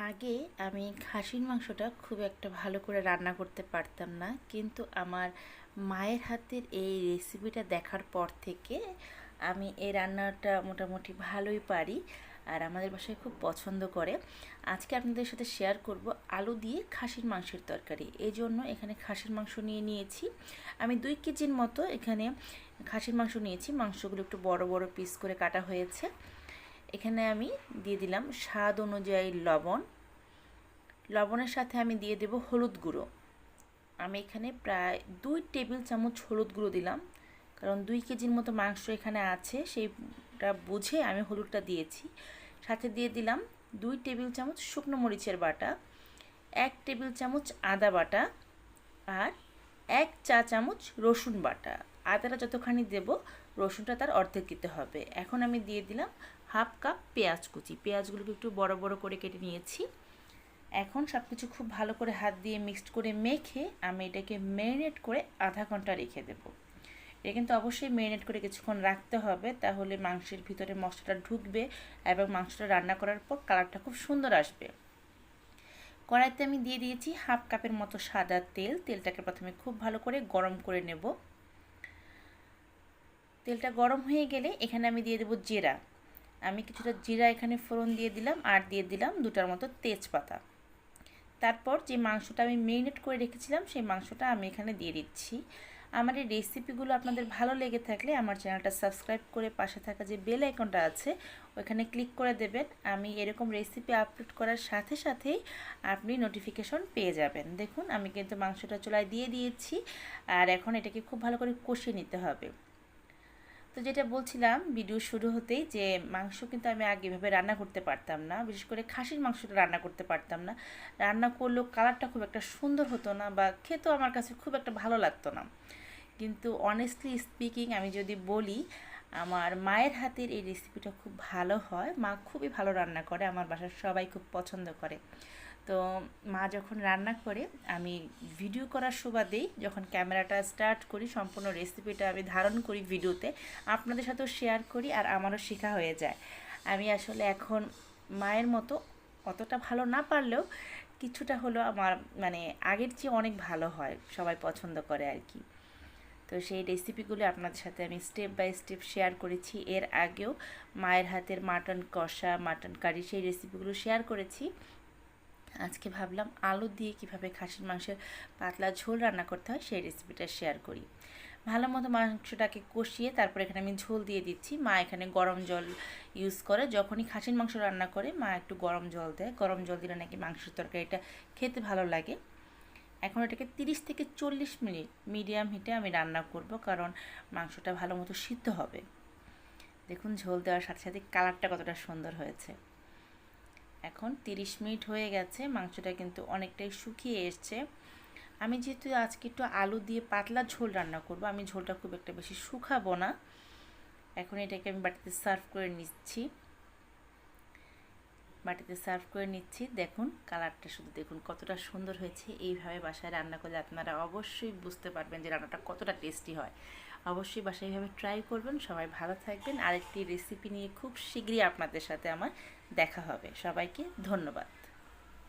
আগে আমি খাসির মাংসটা খুব একটা ভালো করে রান্না করতে পারতাম না, কিন্তু আমার মায়ের হাতের এই রেসিপিটা দেখার পর থেকে আমি এই রান্নাটা মোটামুটি ভালোই পারি আর আমাদের বাসায় খুব পছন্দ করে। আজকে আপনাদের সাথে শেয়ার করব আলু দিয়ে খাসির মাংসের তরকারি। এই জন্য এখানে খাসির মাংস নিয়েছি আমি 2 কেজির মতো। এখানে খাসির মাংস নিয়েছি, মাংসগুলো একটু বড় বড় পিস করে কাটা হয়েছে। এখানে আমি দিয়ে দিলাম স্বাদ অনুযায়ী লবণ। লবণের সাথে আমি দিয়ে দেব হলুদ গুঁড়ো। আমি এখানে প্রায় 2 টেবিল চামচ হলুদ গুঁড়ো দিলাম, কারণ 2 কেজির মতো মাংস এখানে আছে, সেইটা বুঝে আমি হলুদটা দিয়েছি। সাথে দিয়ে দিলাম 2 টেবিল চামচ শুকনো মরিচের বাটা, 1 টেবিল চামচ আদা বাটা আর 1 চা চামচ রসুন বাটা। আদাটা যতখানি দেব, রসুনটা তার অর্ধেক দিতে হবে। এখন আমি দিয়ে দিলাম হাফ কাপ পেঁয়াজ কুচি। পেঁয়াজগুলোকে একটু বড় বড় করে কেটে নিয়েছি। এখন সব কিছু খুব ভালো করে হাত দিয়ে মিক্সড করে মেখে আমি এটাকে ম্যারিনেট করে আধা ঘন্টা রেখে দেবো। এটা কিন্তু অবশ্যই ম্যারিনেট করে কিছুক্ষণ রাখতে হবে, তাহলে মাংসের ভিতরে মশলাটা ঢুকবে এবং মাংসটা রান্না করার পর কালারটা খুব সুন্দর আসবে। কড়াইতে আমি দিয়ে দিয়েছি হাফ কাপের মতো সাদা তেল। তেলটাকে প্রথমে খুব ভালো করে গরম করে নেব। তেলটা গরম হয়ে গেলে এখানে আমি দিয়ে দেবো জিরা। আমি কিছুটা জিরা এখানে ফোড়ন দিয়ে দিলাম আর দিয়ে দিলাম 2টার মতো তেজপাতা। তারপর যে মাংসটা আমি ম্যারিনেট করে রেখেছিলাম সেই মাংসটা আমি এখানে দিয়ে দিচ্ছি। আমার এই রেসিপিগুলো আপনাদের ভালো লেগে থাকলে আমার চ্যানেলটা সাবস্ক্রাইব করে পাশে থাকা যে বেল আইকনটা আছে ওখানে ক্লিক করে দেবেন। আমি এরকম রেসিপি আপলোড করার সাথে সাথেই আপনি নোটিফিকেশন পেয়ে যাবেন। দেখুন আমি কিন্তু মাংসটা চুলায় দিয়ে দিয়েছি আর এখন এটাকে খুব ভালো করে কষিয়ে নিতে হবে। তো যেটা বলছিলাম ভিডিও শুরু হতেই, যে মাংস কিন্তু আমি আগে এভাবে রান্না করতে পারতাম না, বিশেষ করে খাসির মাংসটা রান্না করতে পারতাম না। রান্না করলেও কালারটা খুব একটা সুন্দর হতো না বা খেতেও আমার কাছে খুব একটা ভালো লাগতো না। কিন্তু অনেস্টলি স্পিকিং আমি যদি বলি, আমার মায়ের হাতের এই রেসিপিটা খুব ভালো হয়। মা খুবই ভালো রান্না করে, আমার বাসার সবাই খুব পছন্দ করে। তো মা যখন রান্না করে আমি ভিডিও করার সুবাদেই যখন ক্যামেরাটা স্টার্ট করি, সম্পূর্ণ রেসিপিটা আমি ধারণ করি ভিডিওতে, আপনাদের সাথেও শেয়ার করি আর আমারও শেখা হয়ে যায়। আমি আসলে এখন মায়ের মতো অতটা ভালো না পারলেও কিছুটা হলো আমার মানে আগের চেয়ে অনেক ভালো হয়, সবাই পছন্দ করে আর কি। তো সেই রেসিপিগুলো আপনাদের সাথে আমি স্টেপ বাই স্টেপ শেয়ার করেছি। এর আগেও মায়ের হাতের মাটন কষা, মাটন কারি, সেই রেসিপিগুলো শেয়ার করেছি। আজকে ভাবলাম আলু দিয়ে কিভাবে খাসির মাংসের পাতলা ঝোল রান্না করতে হয় সেই রেসিপিটা শেয়ার করি। ভালো মতো মাংসটাকে কষিয়ে তারপর এখানে আমি ঝোল দিয়ে দিচ্ছি। মা এখানে গরম জল ইউজ করে, যখনই খাসির মাংস রান্না করে মা একটু গরম জল দেয়। গরম জল দিলে নাকি মাংসের তরকারিটা খেতে ভালো লাগে। এখন এটাকে 30 থেকে 40 মিনিট মিডিয়াম হিটে আমি রান্না করব, কারণ মাংসটা ভালো মতো সিদ্ধ হবে। দেখুন ঝোল দেওয়ার সাথে সাথে কালারটা কতটা সুন্দর হয়েছে। এখন 30 মিনিট হয়ে গেছে, মাংসটা কিন্তু অনেকটাই শুকিয়ে এসছে। আমি যেহেতু আজকে একটু আলু দিয়ে পাতলা ঝোল রান্না করব, আমি ঝোলটা খুব একটা বেশি শুকাবো না। এখন এটাকে আমি বাটিতে সার্ভ করে নিচ্ছি। দেখুন কালারটা শুধু দেখুন কতটা সুন্দর হয়েছে। এইভাবে বাসায় রান্না করলে আপনারা অবশ্যই বুঝতে পারবেন যে রান্নাটা কতটা টেস্টি হয়। অবশ্যই বাসায় এইভাবে ট্রাই করবেন। সবাই ভালো থাকবেন। আরেকটি রেসিপি নিয়ে খুব শীঘ্রই আপনাদের সাথে আমার দেখা হবে। সবাইকে ধন্যবাদ।